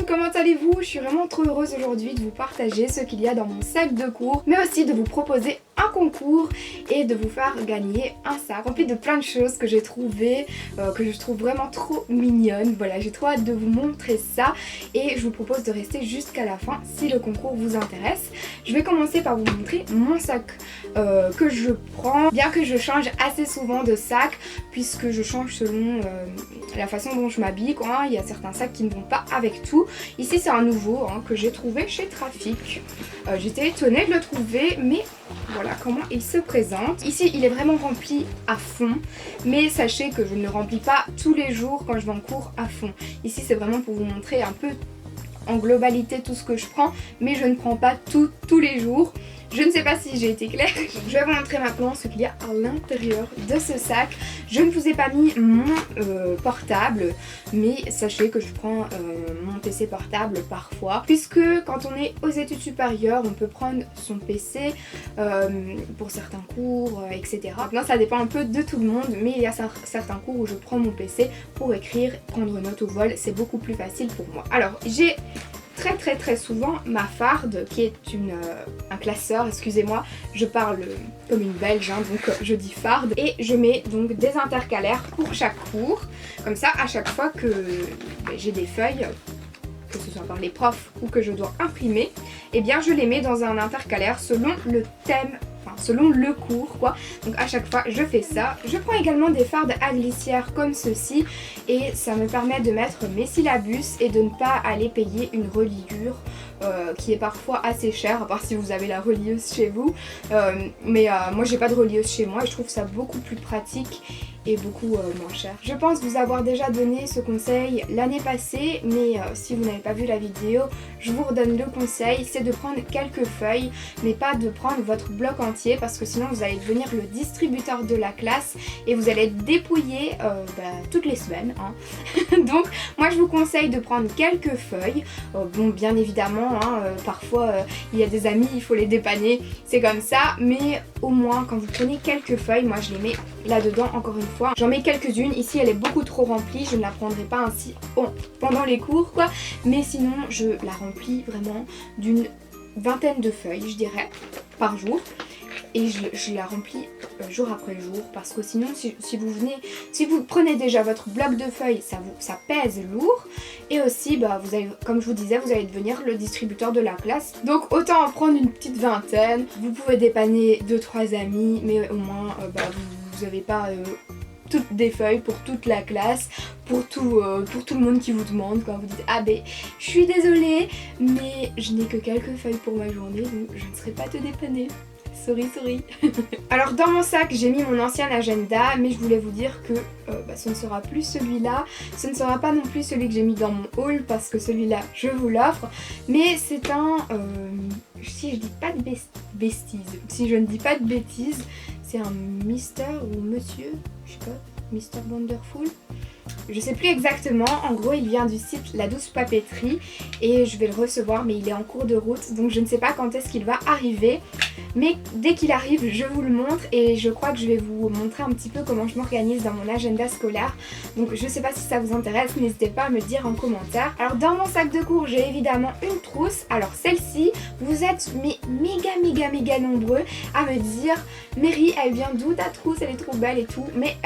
monde, comment allez-vous? Je suis vraiment trop heureuse aujourd'hui de vous partager ce qu'il y a dans mon sac de cours, mais aussi de vous proposer un concours et de vous faire gagner un sac rempli de plein de choses que j'ai trouvées, que je trouve vraiment trop mignonnes. Voilà, j'ai trop hâte de vous montrer ça et je vous propose de rester jusqu'à la fin si le concours vous intéresse. Je vais commencer par vous montrer mon sac que je prends, bien que je change assez souvent de sac puisque je change selon la façon dont je m'habille. Il y a certains sacs qui ne vont pas avec tout. Ici c'est un nouveau que j'ai trouvé chez Trafic. J'étais étonnée de le trouver, mais voilà comment il se présente. Ici il est vraiment rempli à fond, mais sachez que je ne le remplis pas tous les jours quand je vais en cours à fond. Ici c'est vraiment pour vous montrer un peu en globalité tout ce que je prends, mais je ne prends pas tout tous les jours. Je ne sais pas si j'ai été claire. Je vais vous montrer maintenant ce qu'il y a à l'intérieur de ce sac. Je ne vous ai pas mis mon portable, mais sachez que je prends mon PC portable parfois, puisque quand on est aux études supérieures, on peut prendre son PC pour certains cours, etc. Maintenant ça dépend un peu de tout le monde, mais il y a certains cours où je prends mon PC pour écrire, prendre note au vol, c'est beaucoup plus facile pour moi. Alors j'ai très souvent ma farde qui est un classeur, excusez-moi, je parle comme une belge donc je dis farde, et je mets donc des intercalaires pour chaque cours, comme ça à chaque fois que j'ai des feuilles, que ce soit par les profs ou que je dois imprimer, et bien je les mets dans un intercalaire selon le thème, selon le cours quoi. Donc à chaque fois je fais ça. Je prends également des fardes à glissière comme ceci et ça me permet de mettre mes syllabus et de ne pas aller payer une reliure qui est parfois assez chère, à part si vous avez la relieuse chez vous, mais moi j'ai pas de relieuse chez moi et je trouve ça beaucoup plus pratique et beaucoup moins cher. Je pense vous avoir déjà donné ce conseil l'année passée, mais si vous n'avez pas vu la vidéo, je vous redonne le conseil, c'est de prendre quelques feuilles, mais pas de prendre votre bloc entier, parce que sinon vous allez devenir le distributeur de la classe et vous allez être dépouillé toutes les semaines. Donc moi je vous conseille de prendre quelques feuilles. Bon, bien évidemment, parfois il y a des amis, il faut les dépanner, c'est comme ça, mais au moins quand vous prenez quelques feuilles, moi je les mets là-dedans encore une fois. J'en mets quelques-unes, ici elle est beaucoup trop remplie, je ne la prendrai pas ainsi pendant les cours quoi, mais sinon je la remplis vraiment d'une vingtaine de feuilles je dirais par jour. Et je la remplis jour après jour, parce que sinon si vous prenez déjà votre bloc de feuilles, ça pèse lourd, et aussi vous allez, comme je vous disais, vous allez devenir le distributeur de la classe. Donc autant en prendre une petite vingtaine. Vous pouvez dépanner 2-3 amis, mais au moins vous n'avez pas toutes des feuilles pour toute la classe, pour tout le monde qui vous demande quand vous dites ah ben je suis désolée mais je n'ai que quelques feuilles pour ma journée donc je ne serai pas te dépanner. Sorry. Alors dans mon sac j'ai mis mon ancien agenda, mais je voulais vous dire que ce ne sera plus celui-là, ce ne sera pas non plus celui que j'ai mis dans mon haul parce que celui-là je vous l'offre, mais c'est un, si je ne dis pas de bêtises, c'est un Mister ou Monsieur, je sais pas, Mister Wonderful. Je sais plus exactement, en gros il vient du site La Douce Papeterie et je vais le recevoir, mais il est en cours de route donc je ne sais pas quand est-ce qu'il va arriver, mais dès qu'il arrive je vous le montre et je crois que je vais vous montrer un petit peu comment je m'organise dans mon agenda scolaire. Donc je sais pas si ça vous intéresse, n'hésitez pas à me dire en commentaire. Alors dans mon sac de cours j'ai évidemment une trousse. Alors celle-ci, vous êtes méga nombreux à me dire Mary, elle vient d'où ta trousse, elle est trop belle et tout, mais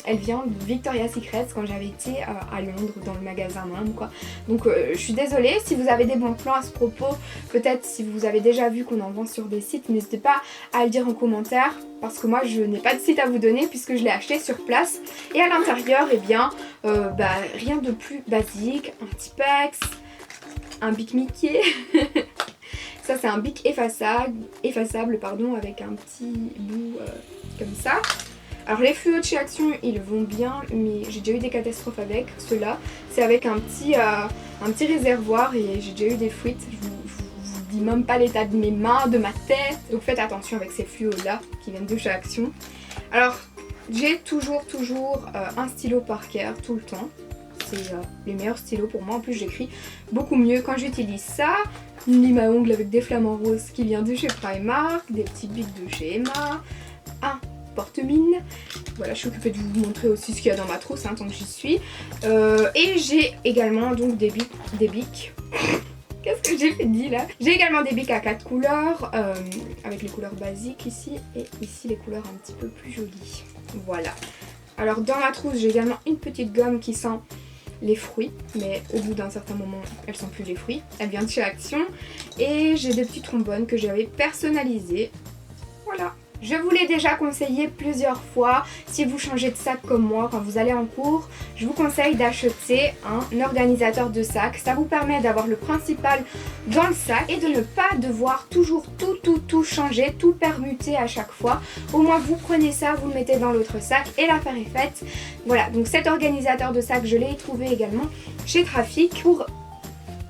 elle vient de Victoria's Secret quand j'avais été à Londres dans le magasin même quoi. Donc je suis désolée si vous avez des bons plans à ce propos, peut-être si vous avez déjà vu qu'on en vend sur des sites, n'hésitez pas à le dire en commentaire parce que moi je n'ai pas de site à vous donner puisque je l'ai acheté sur place. Et à l'intérieur rien de plus basique, un petit Pex, un Bic Mickey. Ça c'est un Bic effaçable avec un petit bout comme ça. Alors les fluos de chez Action ils vont bien, mais j'ai déjà eu des catastrophes avec ceux-là. C'est avec un petit réservoir et j'ai déjà eu des fuites. Je vous dis même pas l'état de mes mains, de ma tête. Donc faites attention avec ces fluos là qui viennent de chez Action. Alors j'ai toujours un stylo Parker tout le temps. C'est les meilleurs stylos pour moi. En plus j'écris beaucoup mieux quand j'utilise ça. Une lime à ongles avec des flamants roses qui vient de chez Primark. Des petits bics de chez Emma. Un porte-mine. Voilà, je suis occupée de vous montrer aussi ce qu'il y a dans ma trousse tant que j'y suis. Et j'ai également donc des bics. Qu'est-ce que j'ai fait dit là? J'ai également des bics à 4 couleurs, avec les couleurs basiques ici, et ici les couleurs un petit peu plus jolies. Voilà. Alors dans ma trousse, j'ai également une petite gomme qui sent les fruits, mais au bout d'un certain moment, elle sent plus les fruits. Elle vient de chez Action. Et j'ai des petits trombones que j'avais personnalisés. Voilà. Je vous l'ai déjà conseillé plusieurs fois, si vous changez de sac comme moi quand vous allez en cours, je vous conseille d'acheter un organisateur de sac. Ça vous permet d'avoir le principal dans le sac et de ne pas devoir toujours tout changer, tout permuter à chaque fois. Au moins vous prenez ça, vous le mettez dans l'autre sac et l'affaire est faite. Voilà, donc cet organisateur de sac, je l'ai trouvé également chez Trafic pour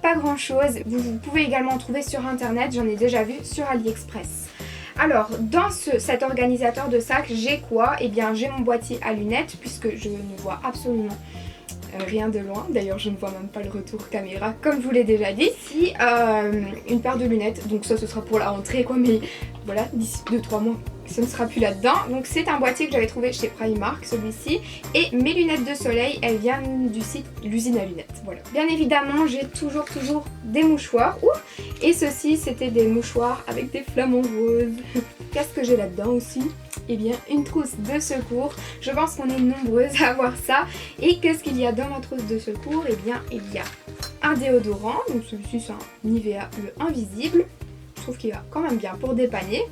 pas grand chose. Vous pouvez également en trouver sur internet, j'en ai déjà vu sur AliExpress. Alors, dans cet organisateur de sac, j'ai quoi? Eh bien, j'ai mon boîtier à lunettes, puisque je ne vois absolument rien de loin. D'ailleurs, je ne vois même pas le retour caméra, comme je vous l'ai déjà dit. Ici, une paire de lunettes, donc ça, ce sera pour la rentrée, quoi, mais voilà, d'ici 2-3 mois, ce ne sera plus là-dedans. Donc, c'est un boîtier que j'avais trouvé chez Primark, celui-ci. Et mes lunettes de soleil, elles viennent du site L'Usine à Lunettes, voilà. Bien évidemment, j'ai toujours des mouchoirs. Et ceci, c'était des mouchoirs avec des flamants roses. Qu'est-ce que j'ai là-dedans aussi? Eh bien, une trousse de secours. Je pense qu'on est nombreuses à avoir ça. Et qu'est-ce qu'il y a dans ma trousse de secours? Eh bien, il y a un déodorant. Donc celui-ci, c'est un Nivea le invisible. Je trouve qu'il va quand même bien pour dépanner.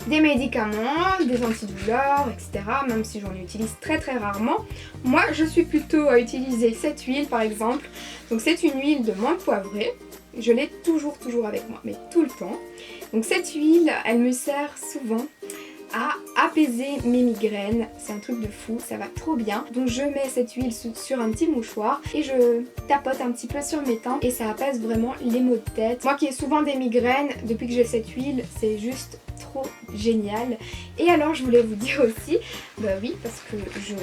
Des médicaments, des antidouleurs, etc. Même si j'en utilise très rarement. Moi, je suis plutôt à utiliser cette huile, par exemple. Donc c'est une huile de menthe poivrée. Je l'ai toujours avec moi, mais tout le temps. Donc cette huile, elle me sert souvent à apaiser mes migraines. C'est un truc de fou, ça va trop bien. Donc je mets cette huile sur un petit mouchoir et je tapote un petit peu sur mes tempes et ça apaise vraiment les maux de tête. Moi qui ai souvent des migraines, depuis que j'ai cette huile, c'est juste trop génial. Et alors je voulais vous dire aussi, bah oui, parce que je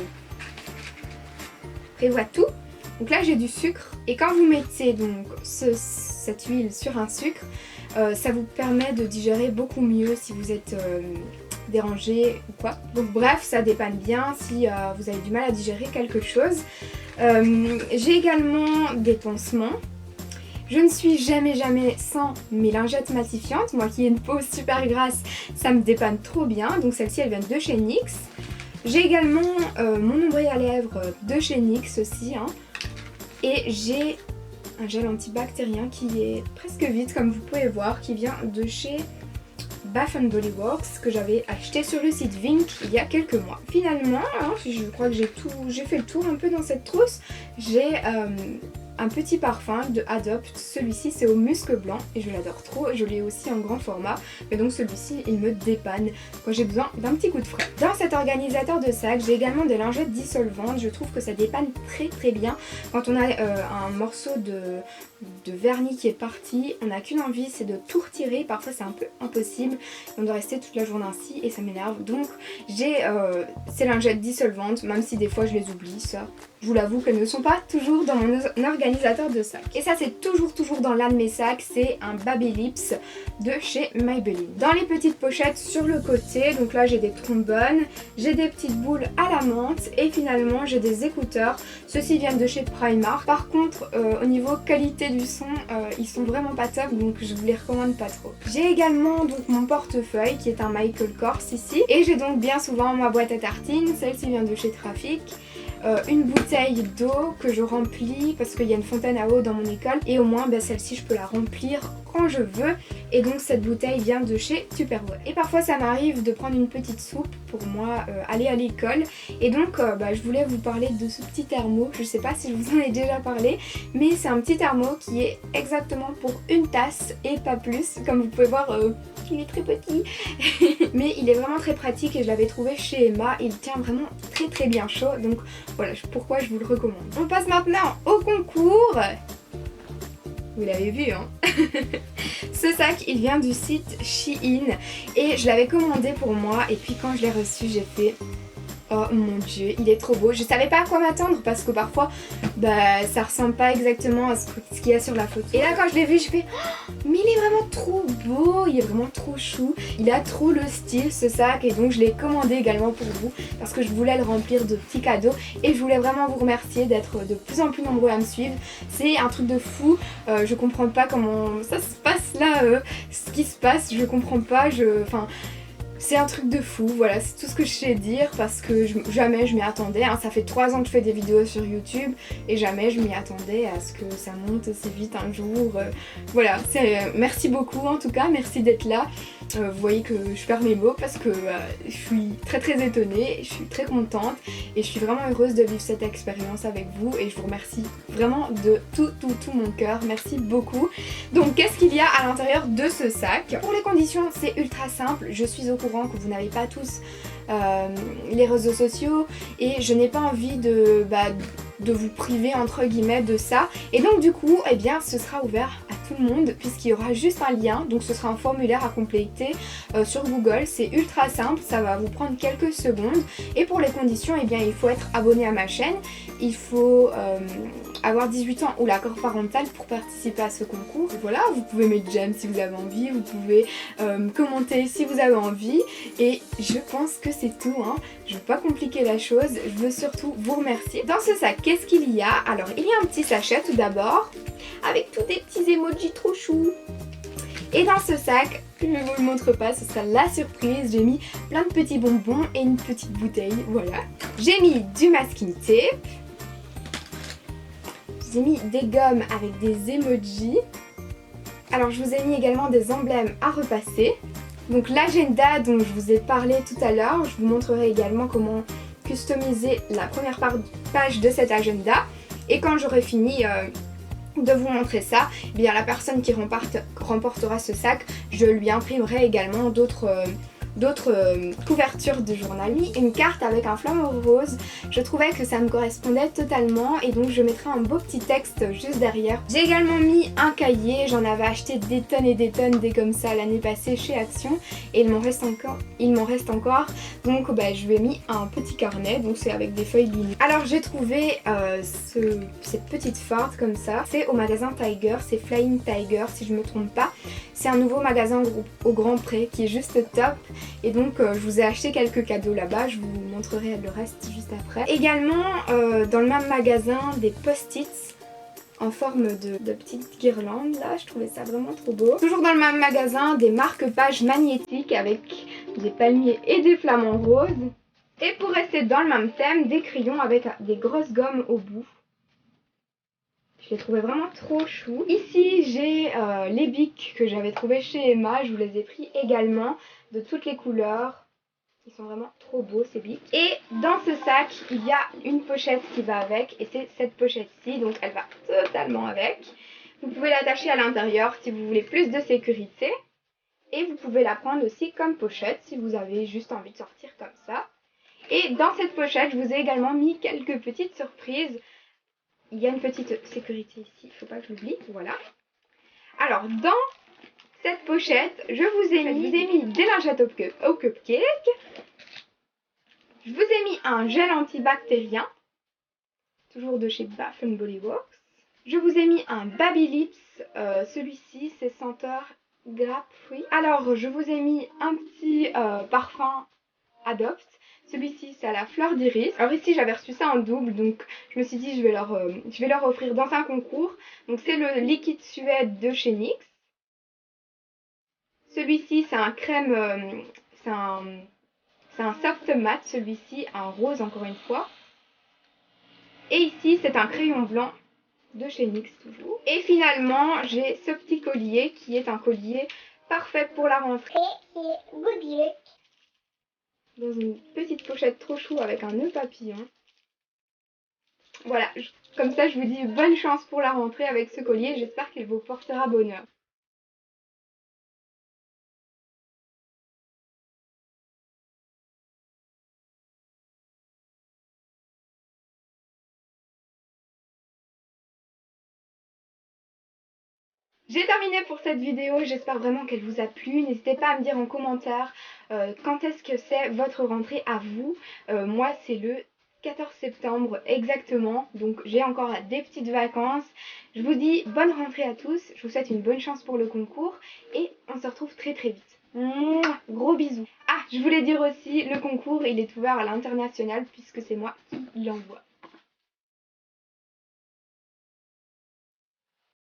prévois tout. Donc là j'ai du sucre et quand vous mettez donc cette huile sur un sucre, ça vous permet de digérer beaucoup mieux si vous êtes dérangé ou quoi. Donc bref, ça dépanne bien si vous avez du mal à digérer quelque chose. J'ai également des pansements. Je ne suis jamais sans mes lingettes matifiantes. Moi qui ai une peau super grasse, ça me dépanne trop bien. Donc celle-ci, elle vient de chez NYX. J'ai également mon ombré à lèvres de chez NYX aussi. Et j'ai un gel antibactérien qui est presque vide comme vous pouvez voir, qui vient de chez Bath & Body Works que j'avais acheté sur le site Vink il y a quelques mois. Finalement, je crois que j'ai fait le tour un peu dans cette trousse. J'ai un petit parfum de Adopt, celui-ci c'est au musc blanc et je l'adore trop, je l'ai aussi en grand format, mais donc celui-ci il me dépanne quand j'ai besoin d'un petit coup de frais. Dans cet organisateur de sac, j'ai également des lingettes dissolvantes, je trouve que ça dépanne très bien. Quand on a un morceau de vernis qui est parti, on n'a qu'une envie, c'est de tout retirer, parfois c'est un peu impossible, on doit rester toute la journée ainsi et ça m'énerve. Donc j'ai ces lingettes dissolvantes, même si des fois je les oublie, ça je vous l'avoue qu'elles ne sont pas toujours dans mon organisateur de sac. Et ça c'est toujours dans l'un de mes sacs, c'est un Baby Lips de chez Maybelline. Dans les petites pochettes sur le côté, donc là j'ai des trombones, j'ai des petites boules à la menthe et finalement j'ai des écouteurs. Ceux-ci viennent de chez Primark. Par contre au niveau qualité du son, ils sont vraiment pas top, donc je vous les recommande pas trop. J'ai également donc mon portefeuille qui est un Michael Kors ici. Et j'ai donc bien souvent ma boîte à tartines, celle-ci vient de chez Trafic. Une bouteille d'eau que je remplis parce qu'il y a une fontaine à eau dans mon école et au moins celle-ci je peux la remplir quand je veux et donc cette bouteille vient de chez Tupperware. Et parfois ça m'arrive de prendre une petite soupe pour moi aller à l'école et donc je voulais vous parler de ce petit thermo. Je sais pas si je vous en ai déjà parlé mais c'est un petit thermo qui est exactement pour une tasse et pas plus. Comme vous pouvez voir il est très petit mais il est vraiment très pratique et je l'avais trouvé chez Emma. Il tient vraiment très bien chaud donc voilà pourquoi je vous le recommande. On passe maintenant au concours. Vous l'avez vu Ce sac il vient du site Shein et je l'avais commandé pour moi et puis quand je l'ai reçu j'ai fait Oh mon dieu, il est trop beau. Je savais pas à quoi m'attendre parce que parfois bah ça ressemble pas exactement à ce qu'il y a sur la photo. Et là quand je l'ai vu je fais oh, mais il est vraiment trop beau, il est vraiment trop chou. Il a trop le style ce sac et donc je l'ai commandé également pour vous parce que je voulais le remplir de petits cadeaux et je voulais vraiment vous remercier d'être de plus en plus nombreux à me suivre. C'est un truc de fou, je comprends pas comment ça se passe là, ce qui se passe, je comprends pas, enfin... C'est un truc de fou, voilà, c'est tout ce que je sais dire parce que jamais je m'y attendais. Hein. Ça fait 3 ans que je fais des vidéos sur YouTube et jamais je m'y attendais à ce que ça monte aussi vite un jour. Voilà, merci beaucoup en tout cas, merci d'être là. Vous voyez que je perds mes mots parce que je suis très étonnée, je suis très contente et je suis vraiment heureuse de vivre cette expérience avec vous et je vous remercie vraiment de tout mon cœur, merci beaucoup. Donc qu'est-ce qu'il y a à l'intérieur de ce sac? Pour les conditions c'est ultra simple, je suis au courant que vous n'avez pas tous les réseaux sociaux et je n'ai pas envie de vous priver entre guillemets de ça et donc du coup eh bien ce sera ouvert à tout le monde puisqu'il y aura juste un lien, donc ce sera un formulaire à compléter sur Google, c'est ultra simple, ça va vous prendre quelques secondes et pour les conditions eh bien il faut être abonné à ma chaîne, il faut avoir 18 ans ou l'accord parental pour participer à ce concours. Voilà, vous pouvez mettre j'aime si vous avez envie, vous pouvez commenter si vous avez envie et je pense que c'est tout, hein. Je veux pas compliquer la chose, je veux surtout vous remercier. Dans ce sac, qu'est-ce qu'il y a? Alors il y a un petit sachet tout d'abord avec tous des petits emojis trop choux. Et dans ce sac, je ne vous le montre pas, ce sera la surprise, j'ai mis plein de petits bonbons et une petite bouteille, voilà. J'ai mis du masking tape. J'ai mis des gommes avec des emojis. Alors je vous ai mis également des emblèmes à repasser. Donc l'agenda dont je vous ai parlé tout à l'heure, je vous montrerai également comment customiser la première page de cet agenda. Et quand j'aurai fini de vous montrer ça, eh bien la personne qui remportera ce sac, je lui imprimerai également d'autres couvertures de journal, une carte avec un flamant rose. Je trouvais que ça me correspondait totalement et donc je mettrai un beau petit texte juste derrière. J'ai également mis un cahier, j'en avais acheté des tonnes et des tonnes des comme ça l'année passée chez Action et il m'en reste encore, donc je lui ai mis un petit carnet, donc c'est avec des feuilles lignées. Alors j'ai trouvé cette petite farte comme ça, c'est au magasin Tiger, c'est Flying Tiger si je me trompe pas. C'est un nouveau magasin au Grand Pré qui est juste top. Et donc je vous ai acheté quelques cadeaux là-bas, je vous montrerai le reste juste après. Également dans le même magasin des post-its en forme de petites guirlandes là, je trouvais ça vraiment trop beau. Toujours dans le même magasin des marque-pages magnétiques avec des palmiers et des flamants roses. Et pour rester dans le même thème, des crayons avec des grosses gommes au bout. Je les trouvais vraiment trop chou. Ici j'ai les bics que j'avais trouvés chez Emma, je vous les ai pris également de toutes les couleurs. Ils sont vraiment trop beaux ces bics. Et dans ce sac il y a une pochette qui va avec et c'est cette pochette-ci, donc elle va totalement avec. Vous pouvez l'attacher à l'intérieur si vous voulez plus de sécurité. Et vous pouvez la prendre aussi comme pochette si vous avez juste envie de sortir comme ça. Et dans cette pochette je vous ai également mis quelques petites surprises. Il y a une petite sécurité ici, il ne faut pas que j'oublie, voilà. Alors dans cette pochette, je vous ai mis des lingettes au cupcake. Je vous ai mis un gel antibactérien, toujours de chez Bath Body Works. Je vous ai mis un Babylips, celui-ci c'est senteur grape fruit. Alors je vous ai mis un petit parfum Adopt. Celui-ci c'est à la fleur d'iris. Alors ici j'avais reçu ça en double, donc je me suis dit je vais leur offrir dans un concours. Donc c'est le liquide suède de chez NYX. Celui-ci c'est un crème, c'est un soft matte, celui-ci un rose encore une fois. Et ici c'est un crayon blanc de chez NYX toujours. Et finalement j'ai ce petit collier qui est un collier parfait pour la rentrée. Dans une petite pochette trop chou avec un nœud papillon. Voilà, comme ça je vous dis bonne chance pour la rentrée avec ce collier, j'espère qu'il vous portera bonheur. J'ai terminé pour cette vidéo, j'espère vraiment qu'elle vous a plu. N'hésitez pas à me dire en commentaire quand est-ce que c'est votre rentrée à vous. Moi c'est le 14 septembre exactement, donc j'ai encore des petites vacances. Je vous dis bonne rentrée à tous, je vous souhaite une bonne chance pour le concours et on se retrouve très très vite. Mouah, gros bisous. Ah, je voulais dire aussi, le concours il est ouvert à l'international puisque c'est moi qui l'envoie.